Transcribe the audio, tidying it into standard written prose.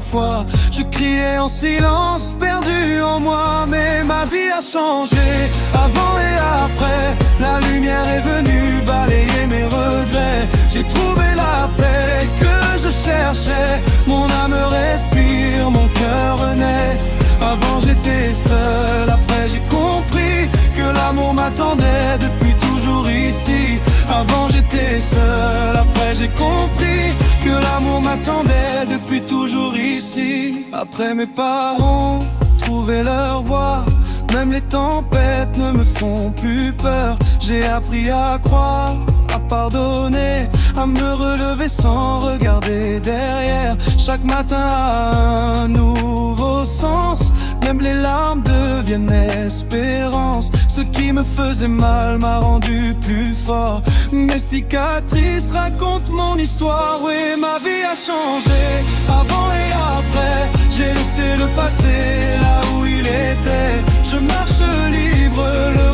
fois. Je criais en silence, perdu en moi. Mais ma vie a changé, avant et après. La lumière est venue balayer mes regrets. J'ai trouvé la paix que je cherchais. Mon âme respire, mon cœur renaît. Avant j'étais seul, après j'ai compris que l'amour m'attendait depuis toujours ici. Avant j'étais seul, après j'ai compris que l'amour m'attendait depuis toujours ici. Après mes parents trouvé leur voie, même les tempêtes ne me font plus peur. J'ai appris à croire, à pardonner, à me relever sans regarder derrière. Chaque matin a un nouveau sens, même les larmes deviennent espérance. Ce qui me faisait mal m'a rendu plus fort. Mes cicatrices racontent mon histoire. Oui, ma vie a changé, avant et après. J'ai laissé le passé là où il était. Je marche libre, le